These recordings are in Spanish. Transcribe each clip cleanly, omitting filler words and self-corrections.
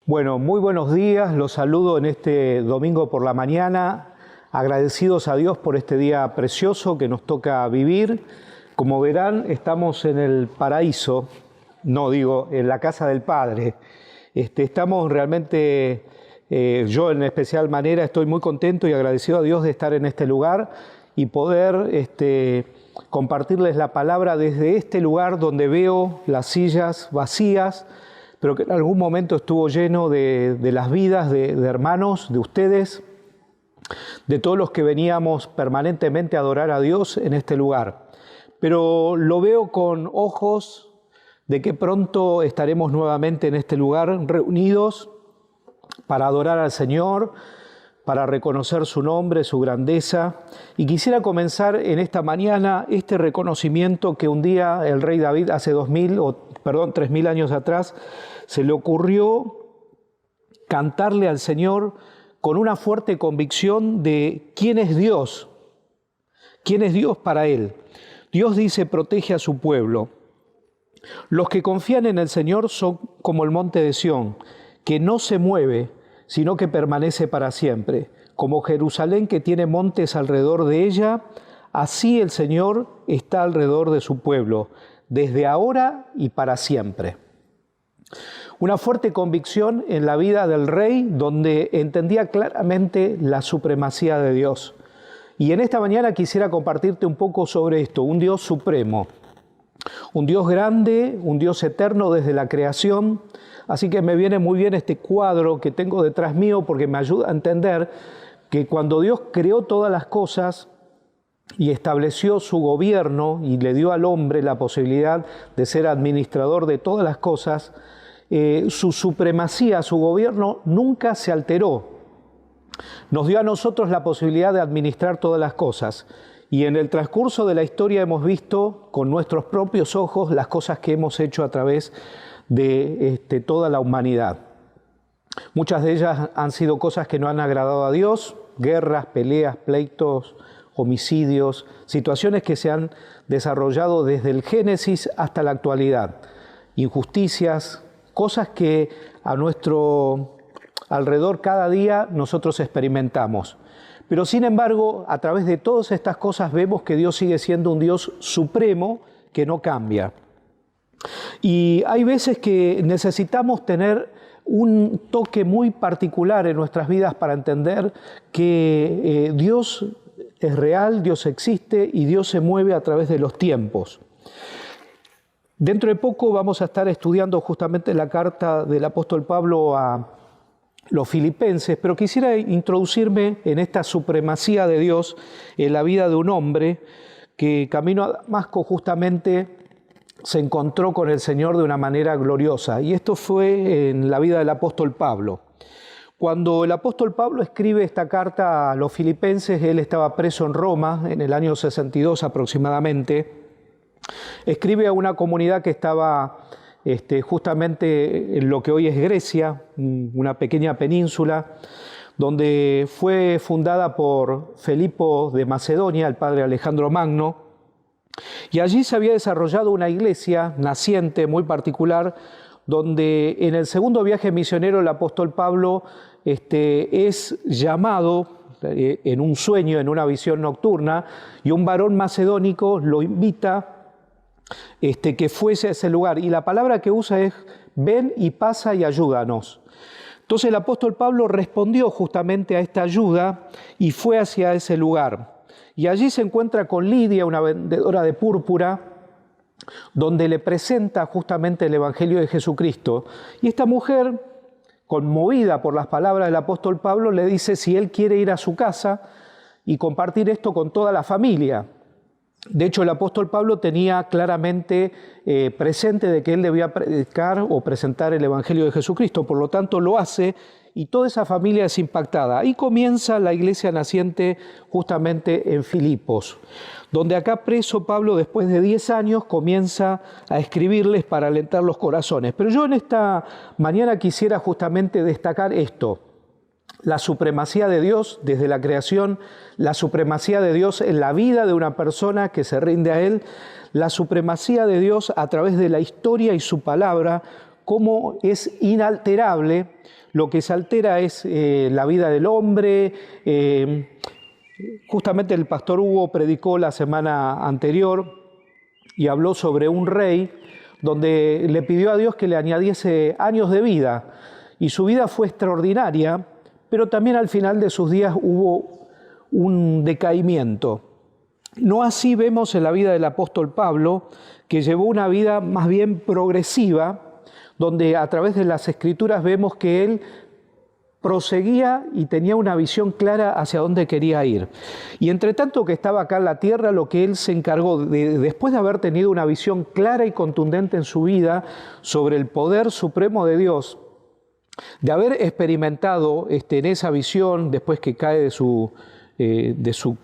Bueno, muy buenos días, los saludo en este domingo por la mañana, agradecidos a Dios por este día precioso que nos toca vivir. Como verán, estamos en el paraíso, en la casa del Padre. Estamos realmente, yo en especial manera estoy muy contento y agradecido a Dios de estar en este lugar y poder compartirles la palabra desde este lugar donde veo las sillas vacías, pero que en algún momento estuvo lleno de las vidas de hermanos, de ustedes, de todos los que veníamos permanentemente a adorar a Dios en este lugar. Pero lo veo con ojos de que pronto estaremos nuevamente en este lugar reunidos para adorar al Señor, para reconocer su nombre, su grandeza. Y quisiera comenzar en esta mañana este reconocimiento que un día el rey David hace 3.000 años atrás se le ocurrió cantarle al Señor con una fuerte convicción de quién es Dios para él. Dios dice, protege a su pueblo. Los que confían en el Señor son como el monte de Sión, que no se mueve, sino que permanece para siempre. Como Jerusalén que tiene montes alrededor de ella, así el Señor está alrededor de su pueblo, desde ahora y para siempre. Una fuerte convicción en la vida del rey, donde entendía claramente la supremacía de Dios. Y en esta mañana quisiera compartirte un poco sobre esto, un Dios supremo, un Dios grande, un Dios eterno desde la creación. Así que me viene muy bien este cuadro que tengo detrás mío porque me ayuda a entender que cuando Dios creó todas las cosas y estableció su gobierno y le dio al hombre la posibilidad de ser administrador de todas las cosas, su supremacía, su gobierno nunca se alteró. Nos dio a nosotros la posibilidad de administrar todas las cosas. Y en el transcurso de la historia hemos visto con nuestros propios ojos las cosas que hemos hecho a través de toda la humanidad. Muchas de ellas han sido cosas que no han agradado a Dios, guerras, peleas, pleitos, homicidios, situaciones que se han desarrollado desde el Génesis hasta la actualidad, injusticias, cosas que a nuestro alrededor cada día nosotros experimentamos. Pero sin embargo, a través de todas estas cosas vemos que Dios sigue siendo un Dios supremo que no cambia. Y hay veces que necesitamos tener un toque muy particular en nuestras vidas para entender que Dios es real, Dios existe y Dios se mueve a través de los tiempos. Dentro de poco vamos a estar estudiando justamente la carta del apóstol Pablo a los filipenses, pero quisiera introducirme en esta supremacía de Dios en la vida de un hombre que camino a Damasco justamente se encontró con el Señor de una manera gloriosa. Y esto fue en la vida del apóstol Pablo. Cuando el apóstol Pablo escribe esta carta a los filipenses, él estaba preso en Roma en el año 62 aproximadamente. Escribe a una comunidad que estaba justamente en lo que hoy es Grecia, una pequeña península, donde fue fundada por Felipo de Macedonia, el padre Alejandro Magno, y allí se había desarrollado una iglesia naciente muy particular, donde en el segundo viaje misionero el apóstol Pablo es llamado en un sueño, en una visión nocturna, y un varón macedónico lo invita que fuese a ese lugar. Y la palabra que usa es, ven y pasa y ayúdanos. Entonces el apóstol Pablo respondió justamente a esta ayuda y fue hacia ese lugar. Y allí se encuentra con Lidia, una vendedora de púrpura, donde le presenta justamente el Evangelio de Jesucristo. Y esta mujer, conmovida por las palabras del apóstol Pablo, le dice si él quiere ir a su casa y compartir esto con toda la familia. De hecho, el apóstol Pablo tenía claramente presente de que él debía predicar o presentar el Evangelio de Jesucristo. Por lo tanto, lo hace y toda esa familia es impactada. Ahí comienza la iglesia naciente justamente en Filipos, donde acá preso Pablo, después de 10 años, comienza a escribirles para alentar los corazones. Pero yo en esta mañana quisiera justamente destacar esto. La supremacía de Dios desde la creación, la supremacía de Dios en la vida de una persona que se rinde a Él, la supremacía de Dios a través de la historia y su palabra, cómo es inalterable. Lo que se altera es la vida del hombre. Justamente el pastor Hugo predicó la semana anterior y habló sobre un rey donde le pidió a Dios que le añadiese años de vida. Y su vida fue extraordinaria, pero también al final de sus días hubo un decaimiento. No así vemos en la vida del apóstol Pablo, que llevó una vida más bien progresiva, donde a través de las Escrituras vemos que él proseguía y tenía una visión clara hacia dónde quería ir. Y entre tanto que estaba acá en la tierra, lo que él se encargó, después de haber tenido una visión clara y contundente en su vida sobre el poder supremo de Dios, de haber experimentado en esa visión, después que cae de su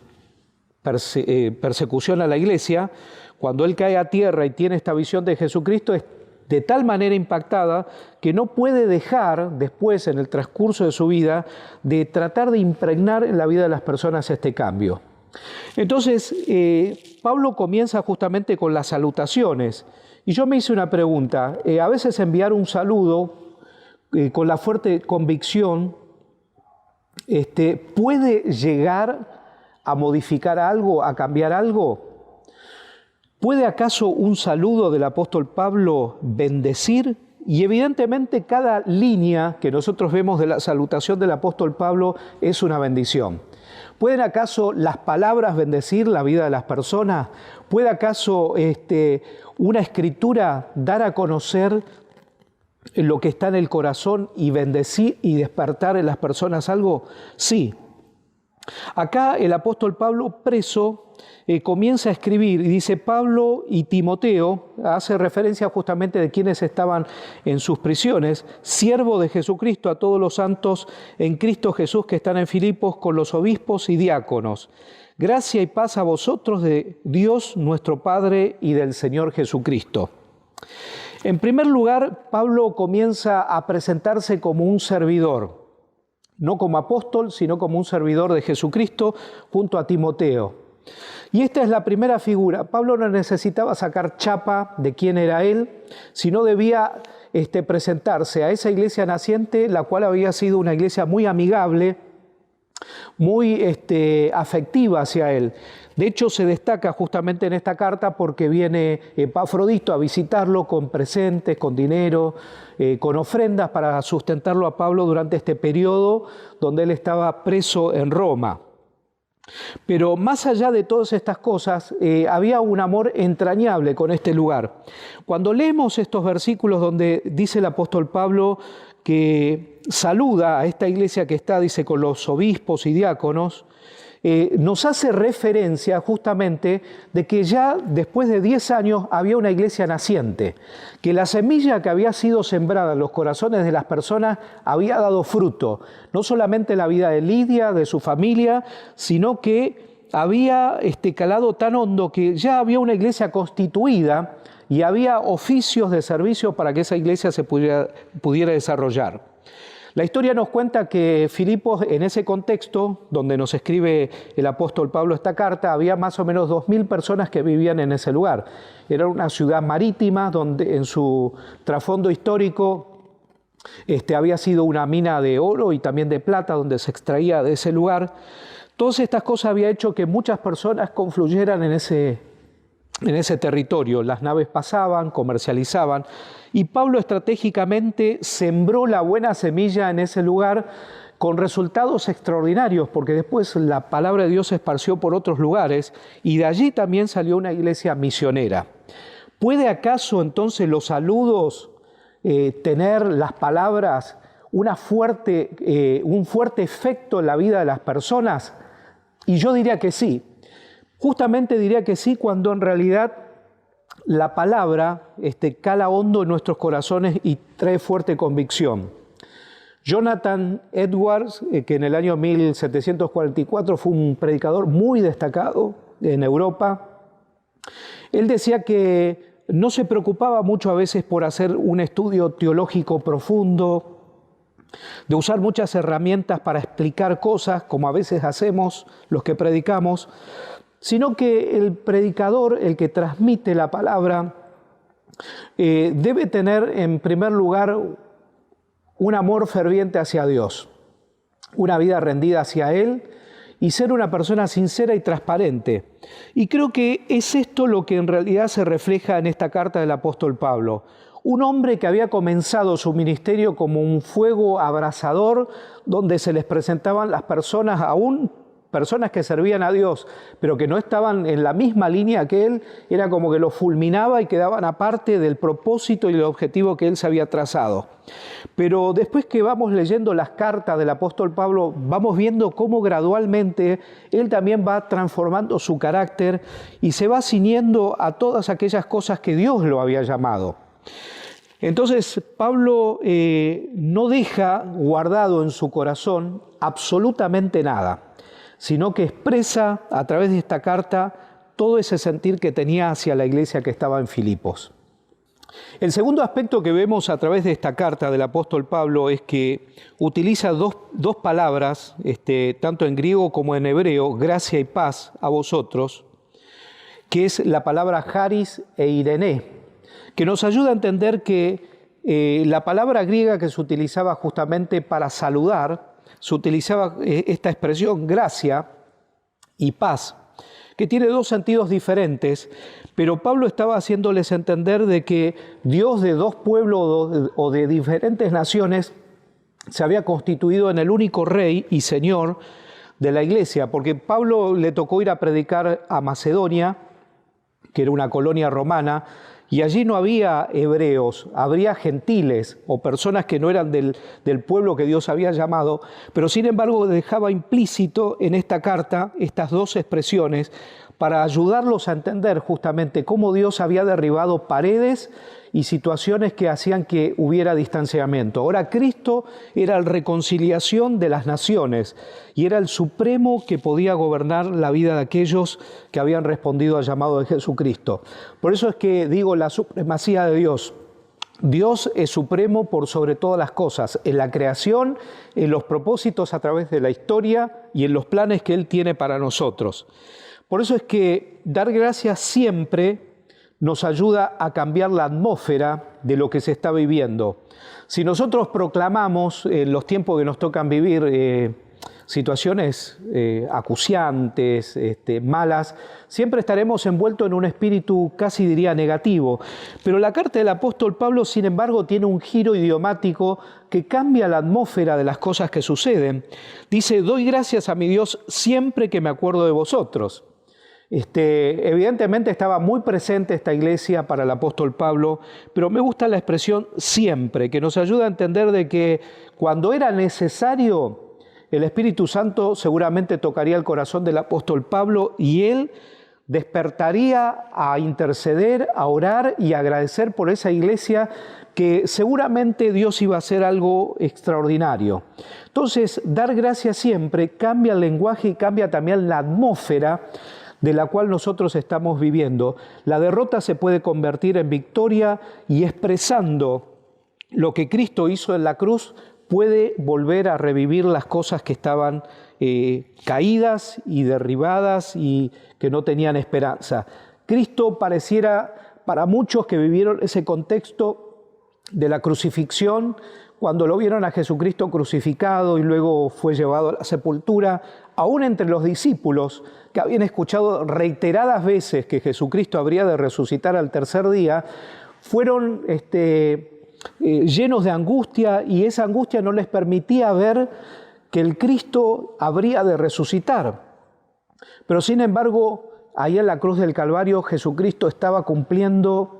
persecución a la iglesia, cuando él cae a tierra y tiene esta visión de Jesucristo, es de tal manera impactada que no puede dejar después, en el transcurso de su vida, de tratar de impregnar en la vida de las personas este cambio. Entonces, Pablo comienza justamente con las salutaciones. Y yo me hice una pregunta. A veces enviar un saludo con la fuerte convicción ¿puede llegar a modificar algo, a cambiar algo? ¿Puede acaso un saludo del apóstol Pablo bendecir? Y evidentemente cada línea que nosotros vemos de la salutación del apóstol Pablo es una bendición. ¿Pueden acaso las palabras bendecir la vida de las personas? ¿Puede acaso una escritura dar a conocer lo que está en el corazón y bendecir y despertar en las personas algo? Sí. Acá el apóstol Pablo, preso, comienza a escribir y dice: Pablo y Timoteo, hace referencia justamente de quienes estaban en sus prisiones, siervo de Jesucristo, a todos los santos en Cristo Jesús que están en Filipos, con los obispos y diáconos. Gracia y paz a vosotros de Dios nuestro Padre y del Señor Jesucristo. En primer lugar, Pablo comienza a presentarse como un servidor, no como apóstol, sino como un servidor de Jesucristo junto a Timoteo. Y esta es la primera figura. Pablo no necesitaba sacar chapa de quién era él, sino debía presentarse a esa iglesia naciente, la cual había sido una iglesia muy amigable, muy afectiva hacia él. De hecho, se destaca justamente en esta carta porque viene Epafrodito a visitarlo con presentes, con dinero, con ofrendas para sustentarlo a Pablo durante este periodo donde él estaba preso en Roma. Pero más allá de todas estas cosas, había un amor entrañable con este lugar. Cuando leemos estos versículos donde dice el apóstol Pablo que saluda a esta iglesia que está, dice, con los obispos y diáconos, nos hace referencia justamente de que ya después de 10 años había una iglesia naciente, que la semilla que había sido sembrada en los corazones de las personas había dado fruto, no solamente en la vida de Lidia, de su familia, sino que había calado tan hondo que ya había una iglesia constituida y había oficios de servicio para que esa iglesia se pudiera desarrollar. La historia nos cuenta que Filipos, en ese contexto donde nos escribe el apóstol Pablo esta carta, había más o menos 2.000 personas que vivían en ese lugar. Era una ciudad marítima donde en su trasfondo histórico había sido una mina de oro y también de plata donde se extraía de ese lugar. Todas estas cosas había hecho que muchas personas confluyeran en ese territorio. Las naves pasaban, comercializaban, y Pablo estratégicamente sembró la buena semilla en ese lugar con resultados extraordinarios, porque después la palabra de Dios se esparció por otros lugares y de allí también salió una iglesia misionera. ¿Puede acaso entonces los saludos tener las palabras un fuerte efecto en la vida de las personas? Y yo diría que sí. Justamente diría que sí, cuando en realidad la palabra cala hondo en nuestros corazones y trae fuerte convicción. Jonathan Edwards, que en el año 1744 fue un predicador muy destacado en Europa, él decía que no se preocupaba mucho a veces por hacer un estudio teológico profundo, de usar muchas herramientas para explicar cosas, como a veces hacemos los que predicamos, sino que el predicador, el que transmite la palabra, debe tener en primer lugar un amor ferviente hacia Dios, una vida rendida hacia Él y ser una persona sincera y transparente. Y creo que es esto lo que en realidad se refleja en esta carta del apóstol Pablo. Un hombre que había comenzado su ministerio como un fuego abrasador donde se les presentaban las personas, aún personas que servían a Dios, pero que no estaban en la misma línea que él, era como que los fulminaba y quedaban aparte del propósito y el objetivo que él se había trazado. Pero después que vamos leyendo las cartas del apóstol Pablo, vamos viendo cómo gradualmente él también va transformando su carácter y se va ciñendo a todas aquellas cosas que Dios lo había llamado. Entonces Pablo no deja guardado en su corazón absolutamente nada, sino que expresa a través de esta carta todo ese sentir que tenía hacia la iglesia que estaba en Filipos. El segundo aspecto que vemos a través de esta carta del apóstol Pablo es que utiliza dos palabras, tanto en griego como en hebreo, gracia y paz a vosotros, que es la palabra charis e irené, que nos ayuda a entender que la palabra griega que se utilizaba justamente para saludar, se utilizaba esta expresión gracia y paz, que tiene dos sentidos diferentes, pero Pablo estaba haciéndoles entender de que Dios de dos pueblos o de diferentes naciones se había constituido en el único Rey y Señor de la iglesia, porque Pablo le tocó ir a predicar a Macedonia, que era una colonia romana, y allí no había hebreos, habría gentiles o personas que no eran del pueblo que Dios había llamado, pero sin embargo dejaba implícito en esta carta estas dos expresiones para ayudarlos a entender justamente cómo Dios había derribado paredes y situaciones que hacían que hubiera distanciamiento. Ahora Cristo era la reconciliación de las naciones y era el supremo que podía gobernar la vida de aquellos que habían respondido al llamado de Jesucristo. Por eso es que digo la supremacía de Dios. Dios es supremo por sobre todas las cosas, en la creación, en los propósitos a través de la historia y en los planes que Él tiene para nosotros. Por eso es que dar gracias siempre nos ayuda a cambiar la atmósfera de lo que se está viviendo. Si nosotros proclamamos en los tiempos que nos tocan vivir situaciones acuciantes, malas, siempre estaremos envueltos en un espíritu casi diría negativo. Pero la carta del apóstol Pablo, sin embargo, tiene un giro idiomático que cambia la atmósfera de las cosas que suceden. Dice, doy gracias a mi Dios siempre que me acuerdo de vosotros. Evidentemente estaba muy presente esta iglesia para el apóstol Pablo, pero me gusta la expresión siempre, que nos ayuda a entender de que cuando era necesario, el Espíritu Santo seguramente tocaría el corazón del apóstol Pablo y él despertaría a interceder, a orar y a agradecer por esa iglesia que seguramente Dios iba a hacer algo extraordinario. Entonces, dar gracias siempre cambia el lenguaje y cambia también la atmósfera de la cual nosotros estamos viviendo. La derrota se puede convertir en victoria y expresando lo que Cristo hizo en la cruz, puede volver a revivir las cosas que estaban caídas y derribadas y que no tenían esperanza. Cristo pareciera, para muchos que vivieron ese contexto de la crucifixión, cuando lo vieron a Jesucristo crucificado y luego fue llevado a la sepultura, aún entre los discípulos que habían escuchado reiteradas veces que Jesucristo habría de resucitar al tercer día, fueron llenos de angustia y esa angustia no les permitía ver que el Cristo habría de resucitar. Pero sin embargo, ahí en la cruz del Calvario Jesucristo estaba cumpliendo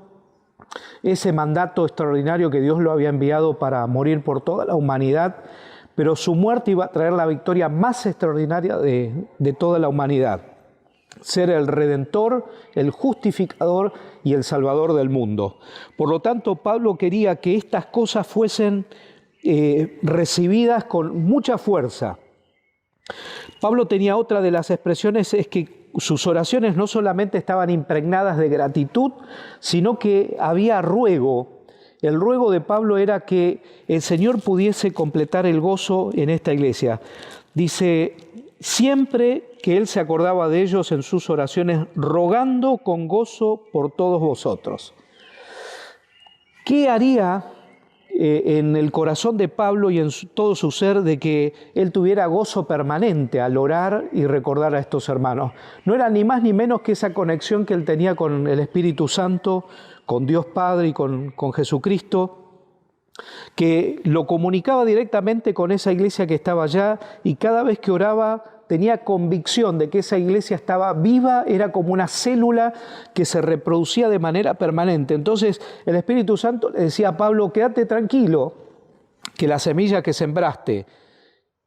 ese mandato extraordinario que Dios lo había enviado para morir por toda la humanidad, pero su muerte iba a traer la victoria más extraordinaria de toda la humanidad. Ser el Redentor, el Justificador y el Salvador del mundo. Por lo tanto, Pablo quería que estas cosas fuesen recibidas con mucha fuerza. Pablo tenía otra de las expresiones, es que sus oraciones no solamente estaban impregnadas de gratitud, sino que había ruego. El ruego de Pablo era que el Señor pudiese completar el gozo en esta iglesia. Dice, siempre que Él se acordaba de ellos en sus oraciones, rogando con gozo por todos vosotros. ¿Qué haría en el corazón de Pablo y en todo su ser de que él tuviera gozo permanente al orar y recordar a estos hermanos? No era ni más ni menos que esa conexión que él tenía con el Espíritu Santo, con Dios Padre y con Jesucristo, que lo comunicaba directamente con esa iglesia que estaba allá, y cada vez que oraba tenía convicción de que esa iglesia estaba viva, era como una célula que se reproducía de manera permanente. Entonces el Espíritu Santo le decía a Pablo: quédate tranquilo, que la semilla que sembraste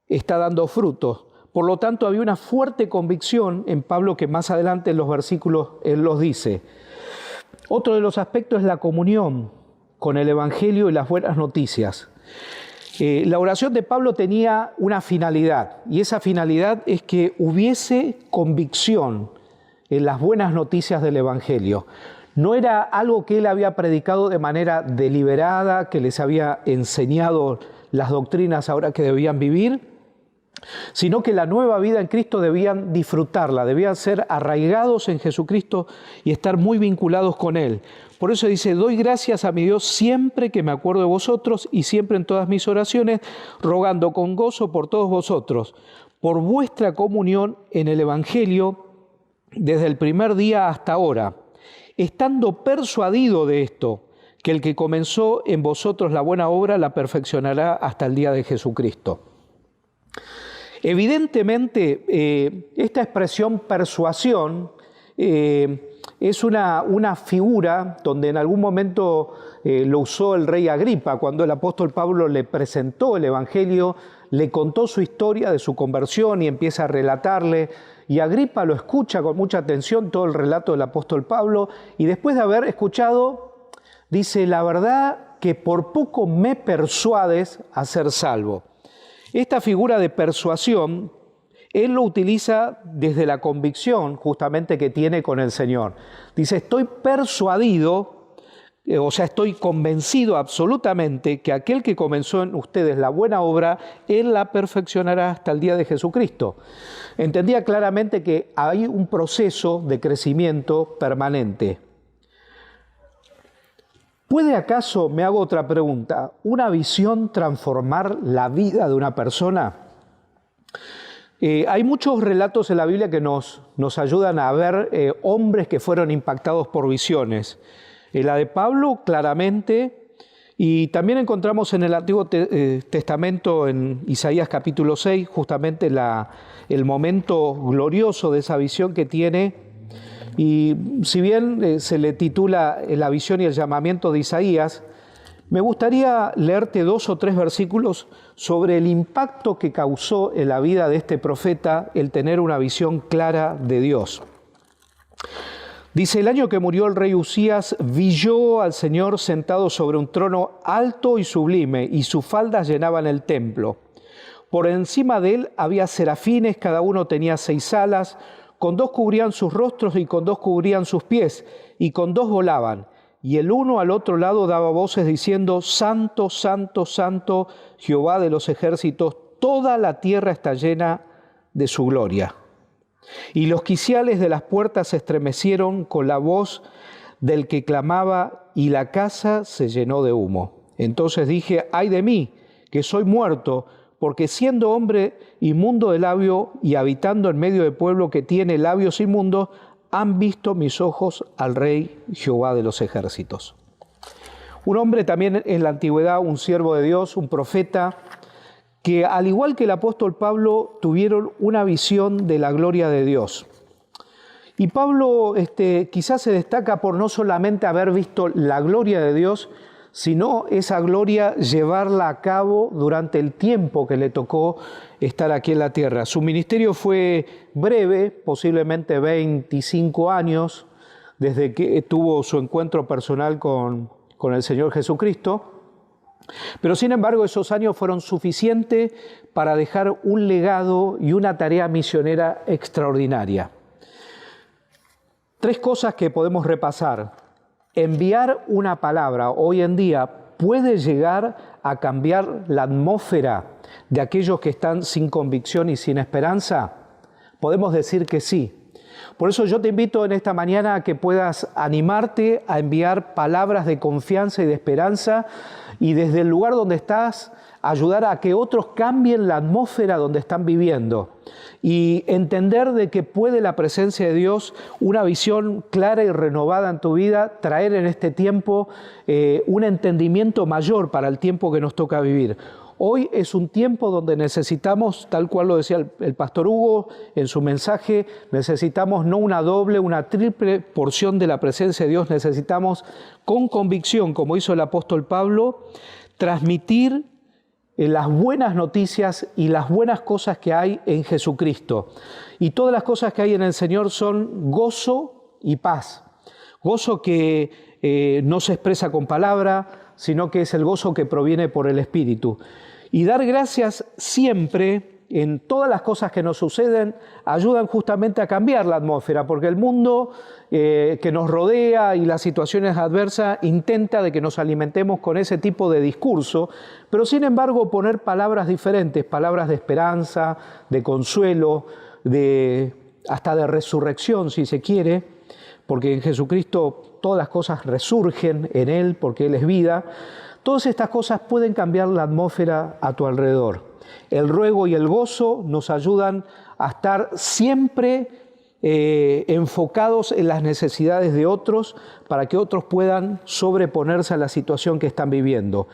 está dando frutos. Por lo tanto, había una fuerte convicción en Pablo, que más adelante en los versículos él los dice. Otro de los aspectos es la comunión con el Evangelio y las buenas noticias. La oración de Pablo tenía una finalidad, y esa finalidad es que hubiese convicción en las buenas noticias del Evangelio. No era algo que él había predicado de manera deliberada, que les había enseñado las doctrinas ahora que debían vivir, sino que la nueva vida en Cristo debían disfrutarla, debían ser arraigados en Jesucristo y estar muy vinculados con Él. Por eso dice: doy gracias a mi Dios siempre que me acuerdo de vosotros, y siempre en todas mis oraciones, rogando con gozo por todos vosotros, por vuestra comunión en el Evangelio desde el primer día hasta ahora, estando persuadido de esto, que el que comenzó en vosotros la buena obra la perfeccionará hasta el día de Jesucristo. Evidentemente, esta expresión persuasión es una figura donde en algún momento lo usó el rey Agripa. Cuando el apóstol Pablo le presentó el Evangelio, le contó su historia de su conversión y empieza a relatarle, y Agripa lo escucha con mucha atención, todo el relato del apóstol Pablo, y después de haber escuchado, dice: la verdad que por poco me persuades a ser salvo. Esta figura de persuasión, él lo utiliza desde la convicción justamente que tiene con el Señor. Dice: estoy persuadido, o sea, estoy convencido absolutamente que aquel que comenzó en ustedes la buena obra, Él la perfeccionará hasta el día de Jesucristo. Entendía claramente que hay un proceso de crecimiento permanente. ¿Puede acaso, me hago otra pregunta, una visión transformar la vida de una persona? Hay muchos relatos en la Biblia que nos ayudan a ver hombres que fueron impactados por visiones. La de Pablo, claramente, y también encontramos en el Antiguo Testamento, en Isaías capítulo 6, justamente el momento glorioso de esa visión que tiene. Y si bien se le titula La visión y el llamamiento de Isaías, me gustaría leerte 2 o 3 versículos sobre el impacto que causó en la vida de este profeta el tener una visión clara de Dios. Dice: el año que murió el rey Usías, vi yo al Señor sentado sobre un trono alto y sublime, y sus faldas llenaban el templo. Por encima de él había serafines, cada uno tenía 6 alas, con 2 cubrían sus rostros y con 2 cubrían sus pies, y con 2 volaban. Y el uno al otro lado daba voces diciendo: Santo, Santo, Santo, Jehová de los ejércitos, toda la tierra está llena de su gloria. Y los quiciales de las puertas se estremecieron con la voz del que clamaba, y la casa se llenó de humo. Entonces dije: ay de mí, que soy muerto, porque siendo hombre inmundo de labio y habitando en medio de pueblo que tiene labios inmundos, han visto mis ojos al Rey Jehová de los ejércitos. Un hombre también en la antigüedad, un siervo de Dios, un profeta, que al igual que el apóstol Pablo tuvieron una visión de la gloria de Dios. Y Pablo quizás se destaca por no solamente haber visto la gloria de Dios, sino esa gloria llevarla a cabo durante el tiempo que le tocó estar aquí en la tierra. Su ministerio fue breve, posiblemente 25 años, desde que tuvo su encuentro personal con el Señor Jesucristo. Pero sin embargo, esos años fueron suficientes para dejar un legado y una tarea misionera extraordinaria. 3 cosas que podemos repasar. Enviar una palabra hoy en día puede llegar a cambiar la atmósfera de aquellos que están sin convicción y sin esperanza. Podemos decir que sí. Por eso yo te invito en esta mañana a que puedas animarte a enviar palabras de confianza y de esperanza y desde el lugar donde estás ayudar a que otros cambien la atmósfera donde están viviendo y entender de que puede la presencia de Dios, una visión clara y renovada en tu vida, traer en este tiempo un entendimiento mayor para el tiempo que nos toca vivir. Hoy es un tiempo donde necesitamos, tal cual lo decía el pastor Hugo en su mensaje, necesitamos no una doble, una triple porción de la presencia de Dios, necesitamos con convicción, como hizo el apóstol Pablo, transmitir las buenas noticias y las buenas cosas que hay en Jesucristo. Y todas las cosas que hay en el Señor son gozo y paz. Gozo que no se expresa con palabra, sino que es el gozo que proviene por el Espíritu. Y dar gracias siempre en todas las cosas que nos suceden ayudan justamente a cambiar la atmósfera, porque el mundo que nos rodea y las situaciones adversas intenta de que nos alimentemos con ese tipo de discurso, pero sin embargo poner palabras diferentes, palabras de esperanza, de consuelo, hasta de resurrección si se quiere, porque en Jesucristo todas las cosas resurgen en Él, porque Él es vida. Todas estas cosas pueden cambiar la atmósfera a tu alrededor. El ruego y el gozo nos ayudan a estar siempre enfocados en las necesidades de otros para que otros puedan sobreponerse a la situación que están viviendo.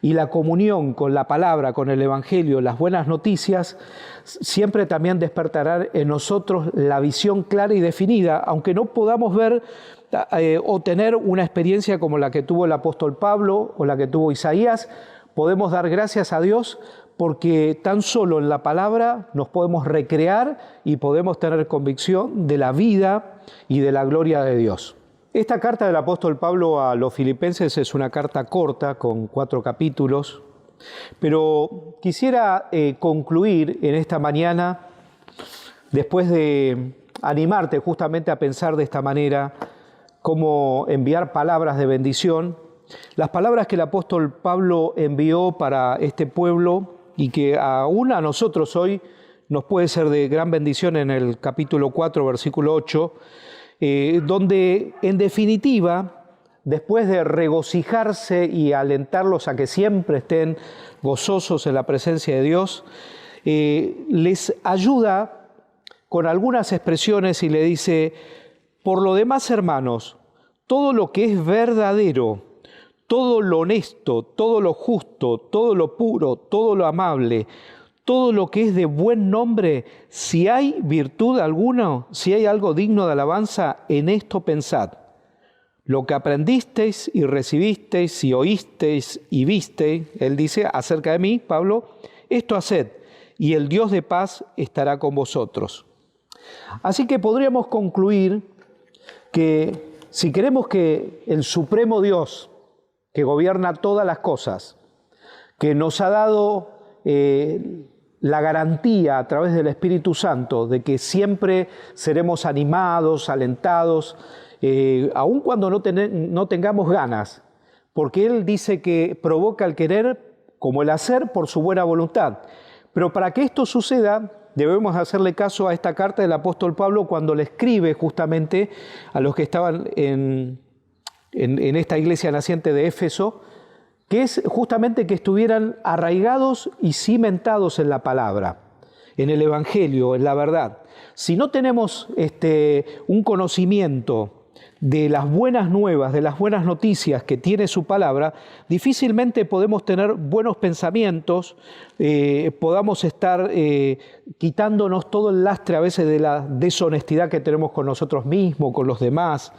Y la comunión con la palabra, con el Evangelio, las buenas noticias, siempre también despertarán en nosotros la visión clara y definida, aunque no podamos ver o tener una experiencia como la que tuvo el apóstol Pablo o la que tuvo Isaías, podemos dar gracias a Dios porque tan solo en la palabra nos podemos recrear y podemos tener convicción de la vida y de la gloria de Dios. Esta carta del apóstol Pablo a los filipenses es una carta corta con 4 capítulos, pero quisiera concluir en esta mañana, después de animarte justamente a pensar de esta manera, cómo enviar palabras de bendición, las palabras que el apóstol Pablo envió para este pueblo y que aún a nosotros hoy nos puede ser de gran bendición en el capítulo 4, versículo 8, donde en definitiva, después de regocijarse y alentarlos a que siempre estén gozosos en la presencia de Dios, les ayuda con algunas expresiones y le dice: por lo demás, hermanos, todo lo que es verdadero, todo lo honesto, todo lo justo, todo lo puro, todo lo amable, todo lo que es de buen nombre, si hay virtud alguna, si hay algo digno de alabanza, en esto pensad. Lo que aprendisteis y recibisteis y oísteis y visteis, él dice acerca de mí, Pablo, esto haced, y el Dios de paz estará con vosotros. Así que podríamos concluir que si queremos que el supremo Dios, que gobierna todas las cosas, que nos ha dado la garantía a través del Espíritu Santo de que siempre seremos animados, alentados, aun cuando no tengamos ganas, porque Él dice que provoca el querer como el hacer por su buena voluntad. Pero para que esto suceda, debemos hacerle caso a esta carta del apóstol Pablo cuando le escribe justamente a los que estaban en esta iglesia naciente de Éfeso, que es justamente que estuvieran arraigados y cimentados en la palabra, en el Evangelio, en la verdad. Si no tenemos un conocimiento de las buenas nuevas, de las buenas noticias que tiene su palabra, difícilmente podemos tener buenos pensamientos, podamos estar quitándonos todo el lastre a veces de la deshonestidad que tenemos con nosotros mismos, con los demás.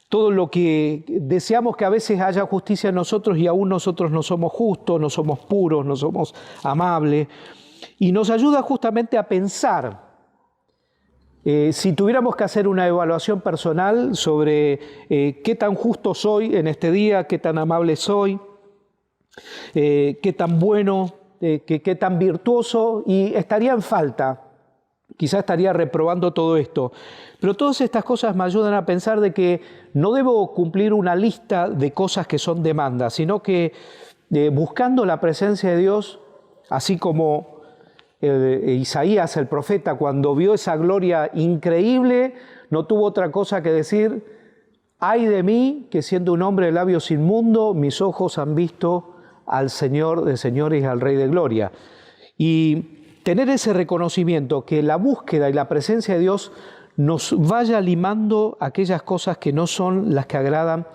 Todo lo que deseamos que a veces haya justicia en nosotros y aún nosotros no somos justos, no somos puros, no somos amables. Y nos ayuda justamente a pensar, si tuviéramos que hacer una evaluación personal sobre qué tan justo soy en este día, qué tan amable soy, qué tan bueno, qué tan virtuoso, y estaría en falta. Quizás estaría reprobando todo esto. Pero todas estas cosas me ayudan a pensar de que no debo cumplir una lista de cosas que son demandas, sino que buscando la presencia de Dios, así como Isaías, el profeta, cuando vio esa gloria increíble, no tuvo otra cosa que decir: ay de mí, que siendo un hombre de labios inmundo, mis ojos han visto al Señor de señores y al Rey de gloria. Y tener ese reconocimiento, que la búsqueda y la presencia de Dios nos vaya limando aquellas cosas que no son las que agradan,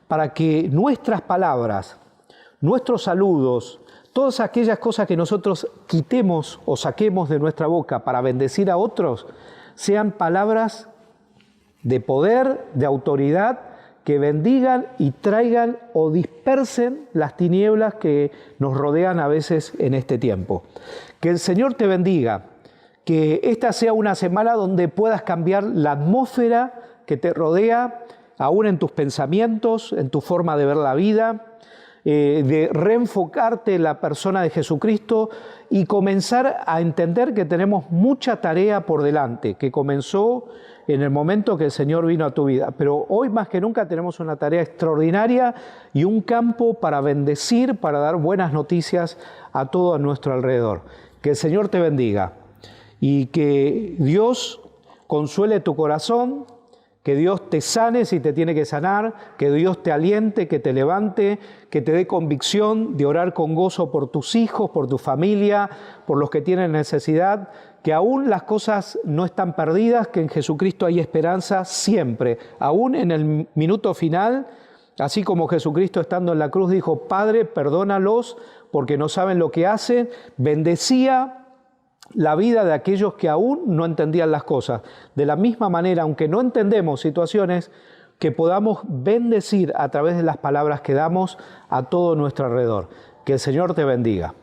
para que nuestras palabras, nuestros saludos, todas aquellas cosas que nosotros quitemos o saquemos de nuestra boca para bendecir a otros, sean palabras de poder, de autoridad, que bendigan y traigan o dispersen las tinieblas que nos rodean a veces en este tiempo. Que el Señor te bendiga, que esta sea una semana donde puedas cambiar la atmósfera que te rodea, aún en tus pensamientos, en tu forma de ver la vida, de reenfocarte en la persona de Jesucristo y comenzar a entender que tenemos mucha tarea por delante, que comenzó en el momento que el Señor vino a tu vida. Pero hoy más que nunca tenemos una tarea extraordinaria y un campo para bendecir, para dar buenas noticias a todo a nuestro alrededor. Que el Señor te bendiga y que Dios consuele tu corazón, que Dios te sane si te tiene que sanar, que Dios te aliente, que te levante, que te dé convicción de orar con gozo por tus hijos, por tu familia, por los que tienen necesidad, que aún las cosas no están perdidas, que en Jesucristo hay esperanza siempre, aún en el minuto final, así como Jesucristo estando en la cruz dijo: Padre, perdónalos porque no saben lo que hacen, bendecía la vida de aquellos que aún no entendían las cosas. De la misma manera, aunque no entendemos situaciones, que podamos bendecir a través de las palabras que damos a todo nuestro alrededor. Que el Señor te bendiga.